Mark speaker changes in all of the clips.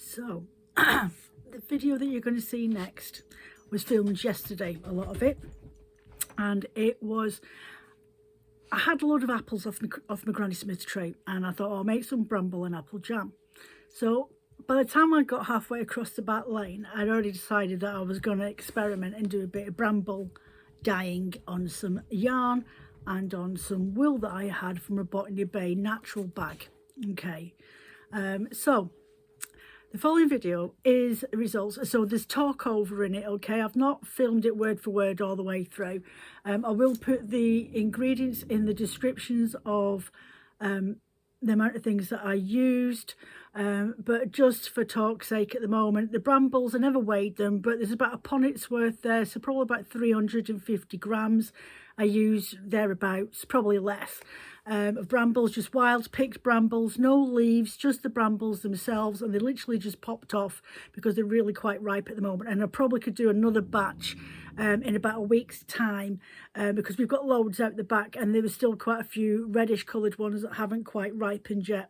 Speaker 1: So the video that you're going to see next was filmed yesterday, a lot of it, and it was, I had a load of apples off my Granny Smith tray, and I thought, I'll make some bramble and apple jam. So by the time I got halfway across the back lane, I'd already decided that I was going to experiment and do a bit of bramble dyeing on some yarn and on some wool that I had from a Botany Bay natural bag. Okay, so the following video is results. So there's talk over in it, okay? I've not filmed it word for word all the way through. I will put the ingredients in the descriptions of the amount of things that I used, but just for talk's sake at the moment, the brambles, I never weighed them, but there's about a punnet's worth there, so probably about 350 grams. I used thereabouts, probably less, of brambles, just wild picked brambles, no leaves, just the brambles themselves, and they literally just popped off because they're really quite ripe at the moment. And I probably could do another batch in about a week's time, because we've got loads out the back, and there were still quite a few reddish coloured ones that haven't quite ripened yet.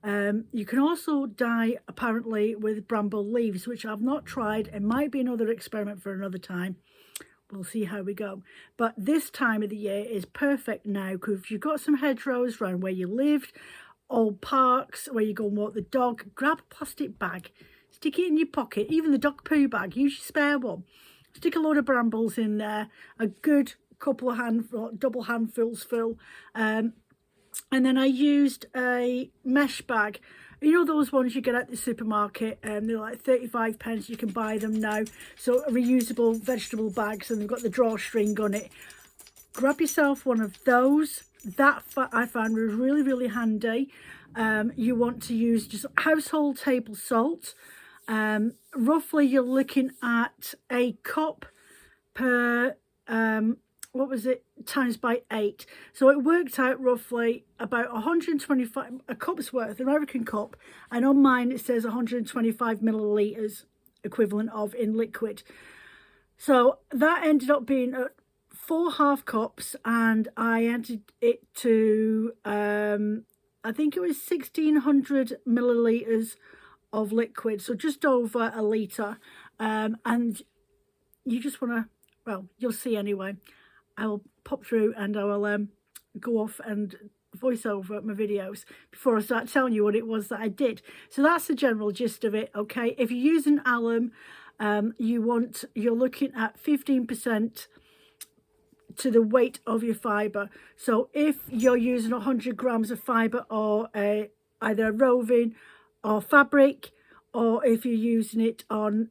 Speaker 1: You can also dye apparently with bramble leaves, which I've not tried. It might be another experiment for another time. We'll see how we go. But this time of the year is perfect now, because if you've got some hedgerows around where you lived, old parks where you go and walk the dog, grab a plastic bag, stick it in your pocket, even the dog poo bag, use your spare one, stick a load of brambles in there, a good couple of double handfuls full, and then I used a mesh bag. You know those ones you get at the supermarket, they're like 35 pence, you can buy them now. So reusable vegetable bags, and they've got the drawstring on it. Grab yourself one of those. That I found was really, really handy. You want to use just household table salt. Roughly you're looking at a cup per what was it, times by 8, so it worked out roughly about 125, a cup's worth, American cup, and on mine it says 125 milliliters equivalent of in liquid. So that ended up being 4 half cups, and I added it to I think it was 1600 milliliters of liquid, so just over a litre. And you just want to, well, you'll see anyway. I will pop through and I will go off and voice over my videos before I start telling you what it was that I did. So that's the general gist of it, okay? If you're using alum, you're looking at 15% to the weight of your fibre. So if you're using 100 grams of fibre, or either a roving or fabric, or if you're using it on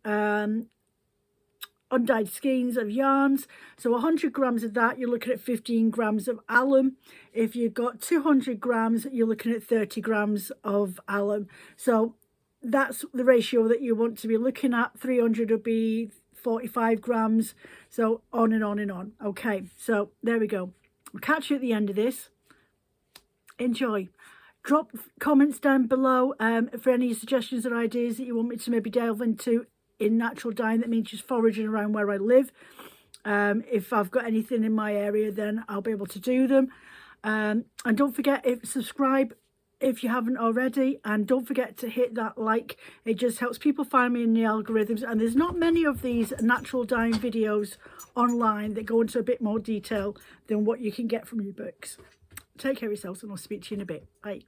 Speaker 1: undyed skeins of yarns, so 100 grams of that, you're looking at 15 grams of alum. If you've got 200 grams, you're looking at 30 grams of alum. So that's the ratio that you want to be looking at. 300 would be 45 grams, so on and on and on. Okay, so there we go. I'll catch you at the end of this. Enjoy. Drop comments down below for any suggestions or ideas that you want me to maybe delve into in natural dyeing. That means just foraging around where I live. If I've got anything in my area, then I'll be able to do them. And don't forget, subscribe if you haven't already, and don't forget to hit that like. It just helps people find me in the algorithms, and there's not many of these natural dyeing videos online that go into a bit more detail than what you can get from your books. Take care of yourselves, and I'll speak to you in a bit. Bye.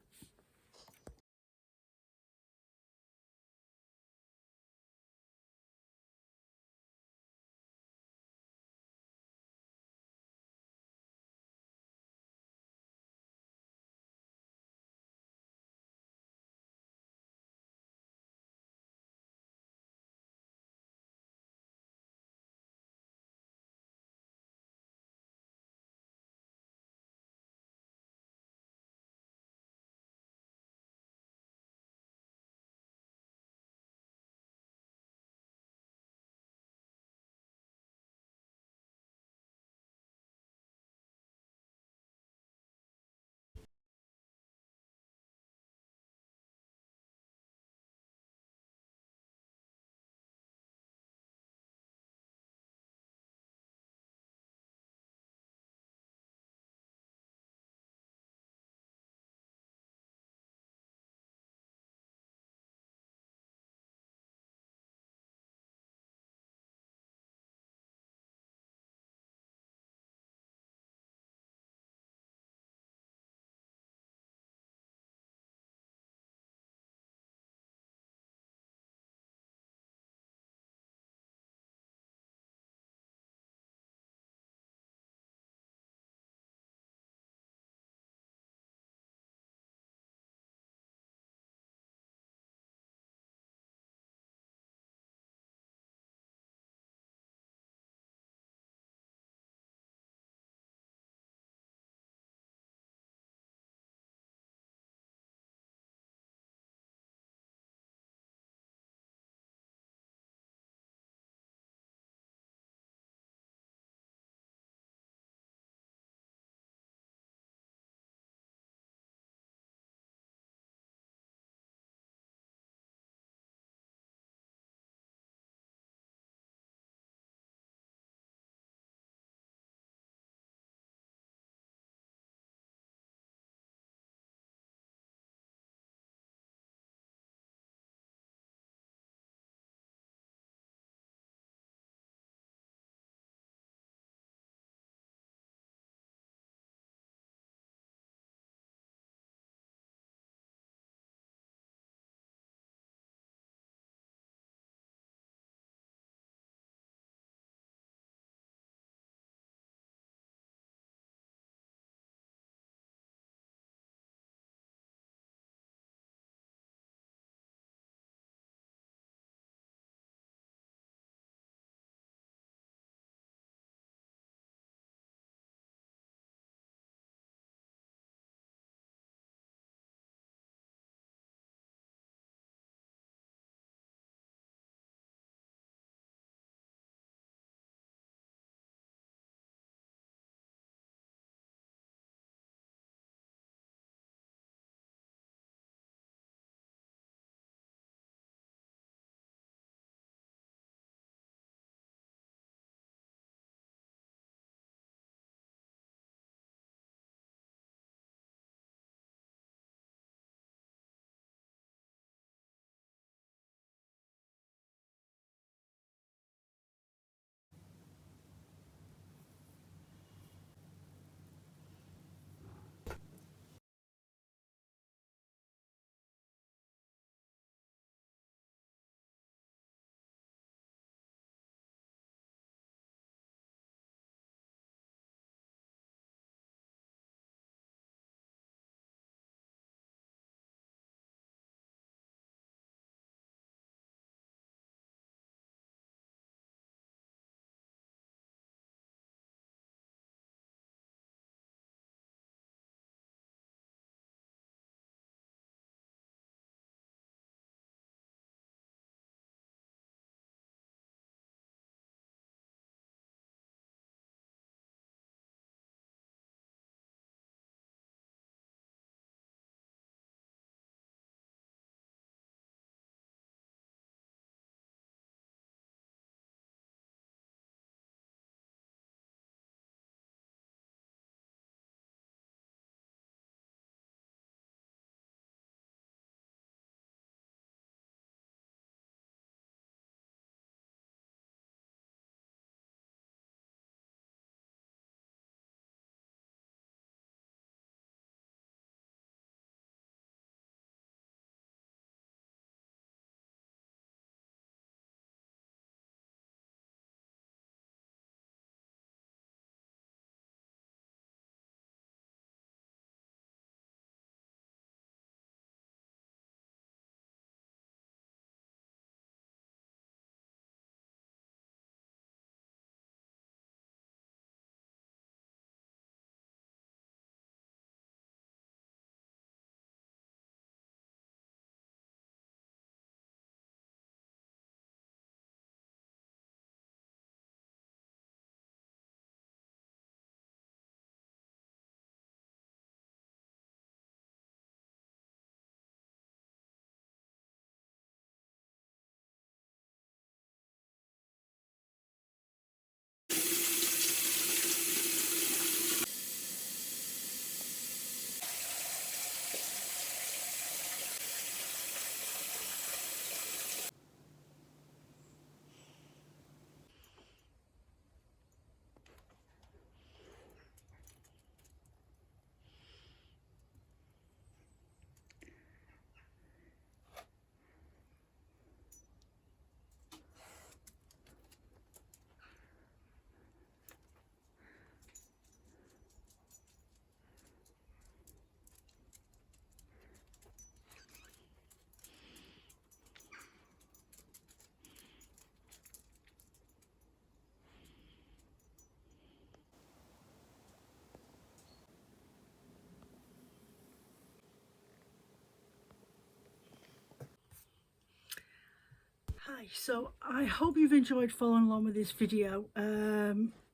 Speaker 1: Hi, so I hope you've enjoyed following along with this video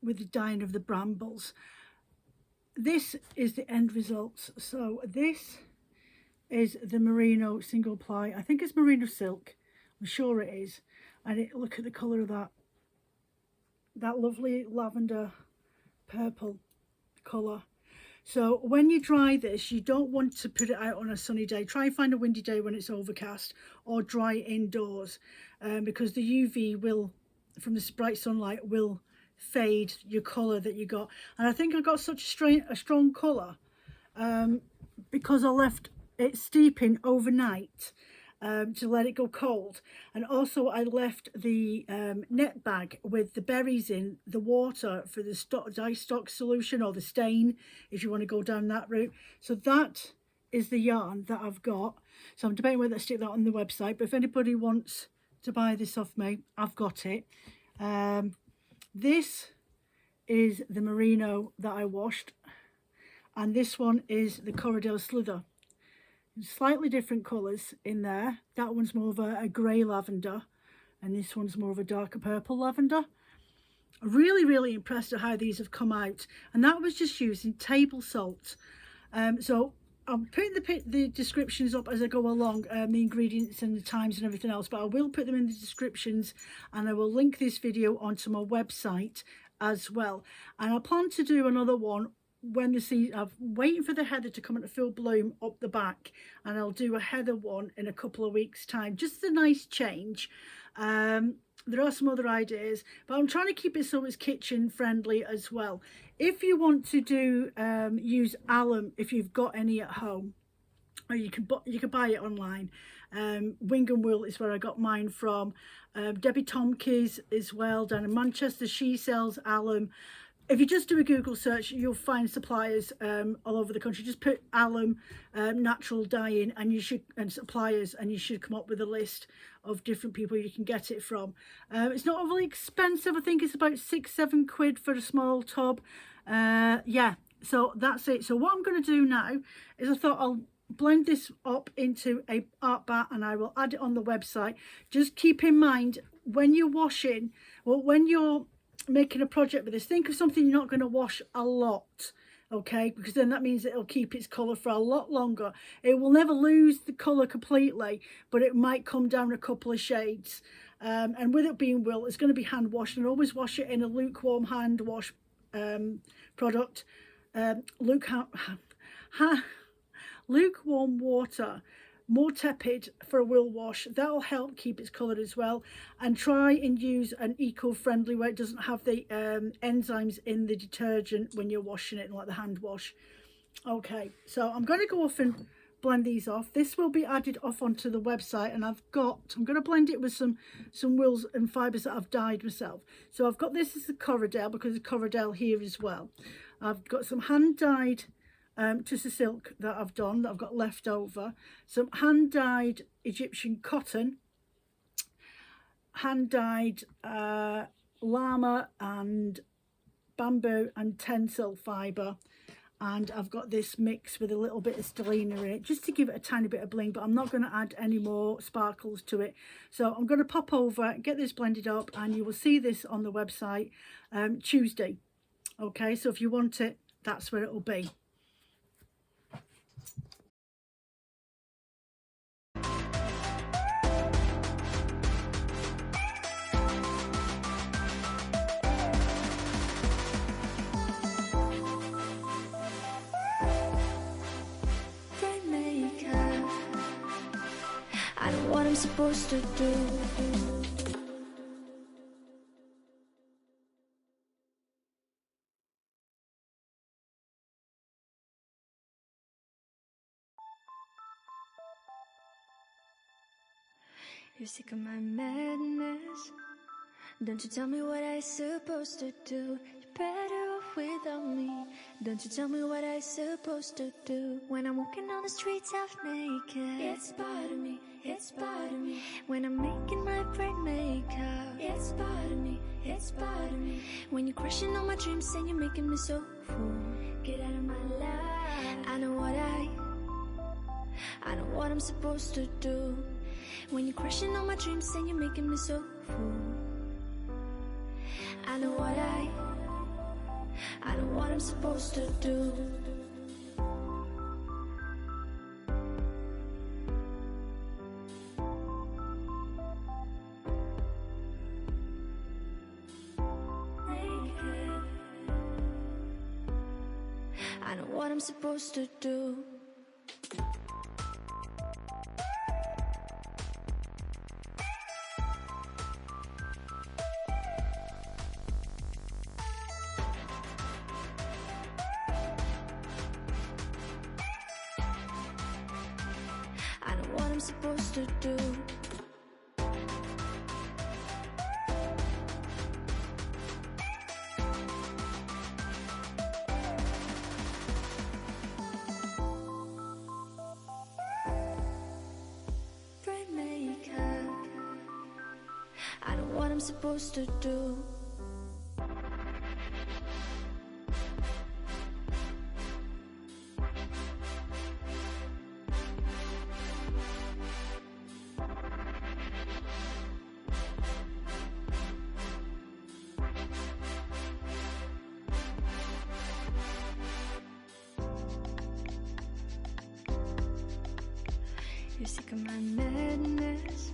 Speaker 1: with the dyeing of the brambles. This is the end result. So this is the merino single ply. I think it's merino silk. I'm sure it is. And look at the colour of that lovely lavender purple colour. So when you dry this, you don't want to put it out on a sunny day. Try and find a windy day when it's overcast, or dry indoors, because the UV will, from the bright sunlight, will fade your colour that you got. And I think I got such a strong colour because I left it steeping overnight to let it go cold. And also I left the net bag with the berries in, the water for the dye stock solution, or the stain if you want to go down that route. So that is the yarn that I've got. So I'm debating whether to stick that on the website, but if anybody wants to buy this off me, I've got it. This is the merino that I washed, and this one is the Corridor Slither. Slightly different colours in there. That one's more of a grey lavender, and this one's more of a darker purple lavender. Really impressed at how these have come out, and that was just using table salt. So I'm putting the descriptions up as I go along, the ingredients and the times and everything else, but I will put them in the descriptions, and I will link this video onto my website as well. And I plan to do another one when the season, I'm waiting for the heather to come into full bloom up the back, and I'll do a heather one in a couple of weeks time, just a nice change. There are some other ideas, but I'm trying to keep it so it's kitchen friendly as well. If you want to do use alum, if you've got any at home, or you can buy it online. Wing and Wool is where I got mine from. Debbie Tomke's as well down in Manchester, she sells alum. If you just do a Google search, you'll find suppliers all over the country. Just put alum, natural dyeing, and suppliers, and you should come up with a list of different people you can get it from. It's not overly expensive. I think it's about £6-7 quid for a small tub. Yeah, so that's it. So what I'm going to do now is I thought I'll blend this up into a art bat, and I will add it on the website. Just keep in mind when you're washing, well, when you're making a project with this, think of something you're not going to wash a lot, okay, because then that means it'll keep its colour for a lot longer. It will never lose the colour completely, but it might come down a couple of shades. And with it being wool, it's going to be hand washed, and always wash it in a lukewarm hand wash product. Lukewarm water, more tepid for a wool wash. That'll help keep its colour as well. And try and use an eco-friendly where it doesn't have the enzymes in the detergent when you're washing it, like the hand wash. Okay, so I'm going to go off and blend these off. This will be added off onto the website, and I'm going to blend it with some wools and fibres that I've dyed myself. So I've got this as the Corridor, because there's Corridor here as well. I've got some hand dyed Tussar silk that I've done, that I've got left over, some hand dyed Egyptian cotton, hand dyed llama and bamboo and tencel fibre, and I've got this mix with a little bit of stellina in it, just to give it a tiny bit of bling, but I'm not going to add any more sparkles to it. So I'm going to pop over, get this blended up, and you will see this on the website Tuesday. Okay, so if you want it, that's where it will be.
Speaker 2: I know what I'm supposed to do. You're sick of my madness. Don't you tell me what I'm supposed to do. You're better off without me. Don't you tell me what I'm supposed to do. When I'm walking on the streets half naked, it's part of me, it's part of me. When I'm making my brain makeup, it's part of me, it's part of me. When you're crushing on my dreams and you're making me so full, get out of my life. I know what I'm supposed to do. When you're crushing all my dreams and you're making me so full. I know what I'm supposed to do. I know what I'm supposed to do. I know what I'm supposed to do. I know what I'm supposed to do. You're sick of my madness.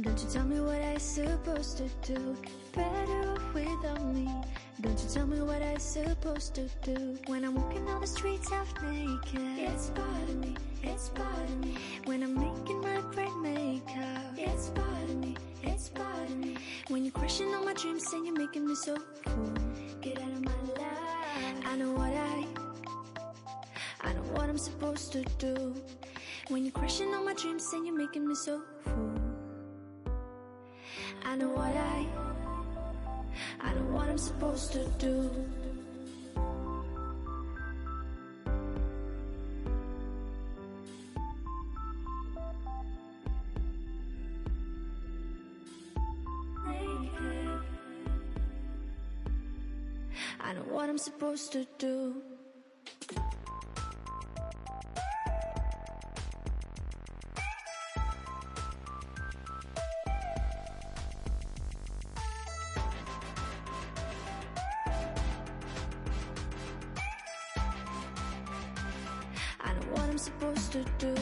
Speaker 2: Don't you tell me what I'm supposed to do. You're better off without me. Don't you tell me what I'm supposed to do. When I'm walking down the streets half naked, it's part of me, it's part of me. When I'm making my bright makeup, it's part of me, it's part of me. When you're crushing all my dreams and you're making me so full. Get out of my life. I know what I'm supposed to do. When you're crushing all my dreams and you're making me so full. I know what I'm supposed to do. I know what I'm supposed to do. I know what I'm supposed to do.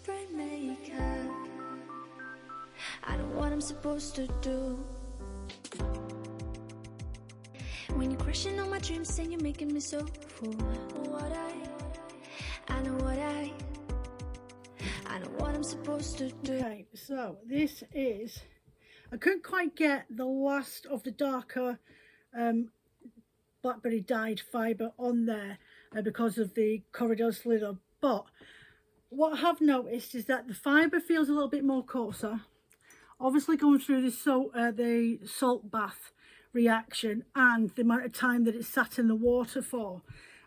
Speaker 2: Bright makeup. I know what I'm supposed to do. When you're crushing all my dreams and you're making me so full. I know what I'm supposed to do.
Speaker 1: Okay, so this is, I couldn't quite get the last of the darker blackberry dyed fibre on there because of the corridor slither, but what I have noticed is that the fibre feels a little bit more coarser, obviously going through this the salt bath reaction and the amount of time that it's sat in the water for.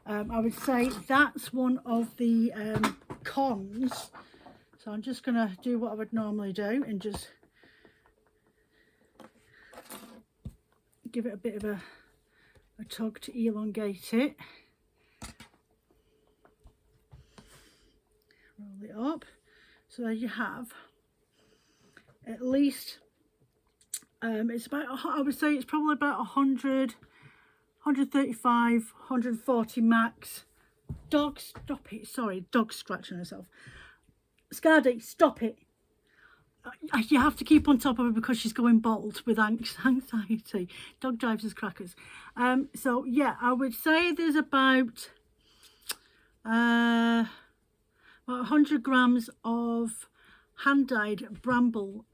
Speaker 1: I would say that's one of the cons. So I'm just going to do what I would normally do and just give it a bit of a tug to elongate it. Roll it up. So there you have at least, it's about, I would say it's probably about 100, 135, 140 max. Dog, stop it. Sorry, dog scratching herself. Scardy, stop it. You have to keep on top of her because she's going bald with anxiety. Dog drives us crackers. So yeah, I would say there's about 100 grams of hand-dyed bramble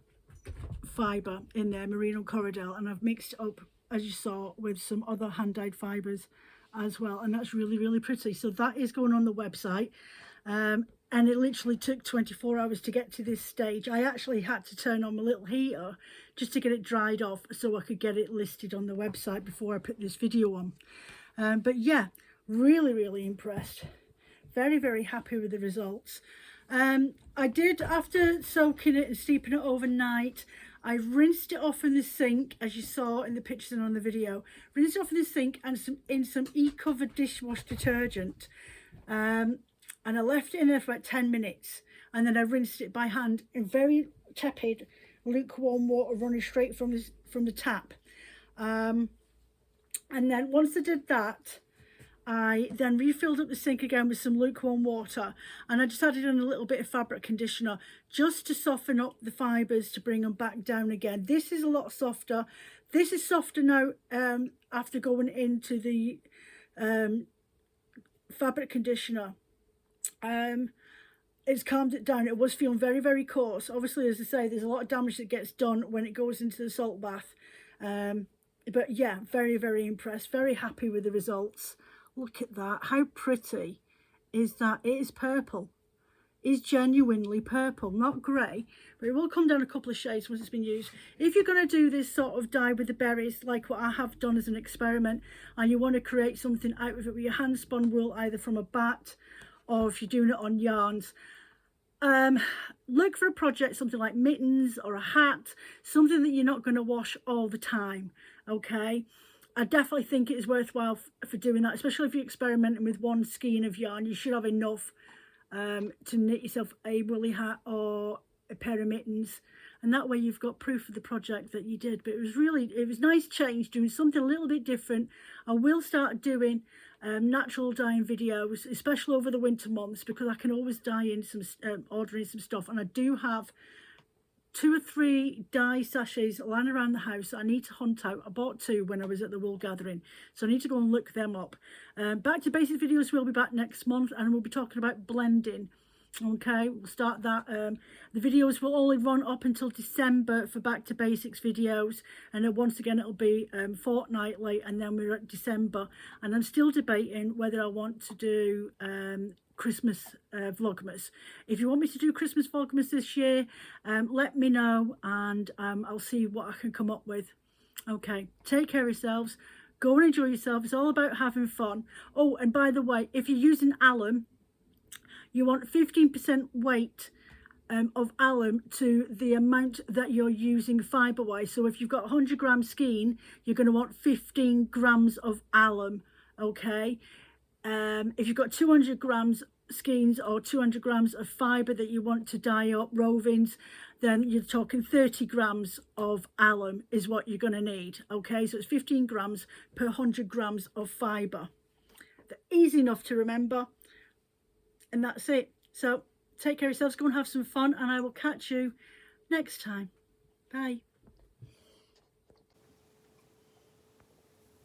Speaker 1: fibre in there, merino corridor, and I've mixed it up, as you saw, with some other hand-dyed fibres as well, and that's really, really pretty. So that is going on the website. And it literally took 24 hours to get to this stage. I actually had to turn on my little heater just to get it dried off so I could get it listed on the website before I put this video on. But yeah, really, really impressed. Very, very happy with the results. I did, after soaking it and steeping it overnight, I rinsed it off in the sink, as you saw in the pictures and on the video. Rinsed it off in the sink and in some e-covered dishwash detergent. And I left it in there for about 10 minutes. And then I rinsed it by hand in very tepid, lukewarm water running straight from the tap. And then once I did that, I then refilled up the sink again with some lukewarm water, and I just added in a little bit of fabric conditioner just to soften up the fibres to bring them back down again. This is a lot softer. This is softer now after going into the fabric conditioner. It's calmed it down. It was feeling very, very coarse. Obviously, as I say, there's a lot of damage that gets done when it goes into the salt bath. But yeah, very, very impressed. Very happy with the results. Look at that. How pretty is that? It is purple. It's genuinely purple, not grey, but it will come down a couple of shades once it's been used. If you're going to do this sort of dye with the berries, like what I have done as an experiment, and you want to create something out of it with your hand spun wool, either from a batt or if you're doing it on yarns, look for a project, something like mittens or a hat, something that you're not going to wash all the time. Okay, I definitely think it is worthwhile for doing that, especially if you're experimenting with one skein of yarn. You should have enough to knit yourself a woolly hat or a pair of mittens, and that way you've got proof of the project that you did. But it was nice change, doing something a little bit different. I will start doing natural dyeing videos, especially over the winter months, because I can always dye in some ordering some stuff, and I do have 2 or 3 dye sachets lying around the house I need to hunt out. I bought 2 when I was at the wool gathering, so I need to go and look them up. Back to basics videos will be back next month, and we'll be talking about blending. Okay, we'll start that. The videos will only run up until December for back to basics videos, and then once again it'll be fortnightly, and then we're at December, and I'm still debating whether I want to do Christmas vlogmas. If you want me to do Christmas vlogmas this year, let me know, and I'll see what I can come up with. Okay, take care of yourselves, go and enjoy yourself. It's all about having fun. Oh, and by the way, if you're using alum, you want 15% weight of alum to the amount that you're using fibre wise. So if you've got 100 gram skein, you're going to want 15 grams of alum. Okay, if you've got 200 grams skeins or 200 grams of fibre that you want to dye up rovings, then you're talking 30 grams of alum is what you're going to need. Okay, so it's 15 grams per 100 grams of fibre. They're easy enough to remember, and that's it. So take care of yourselves, go and have some fun, and I will catch you next time. Bye.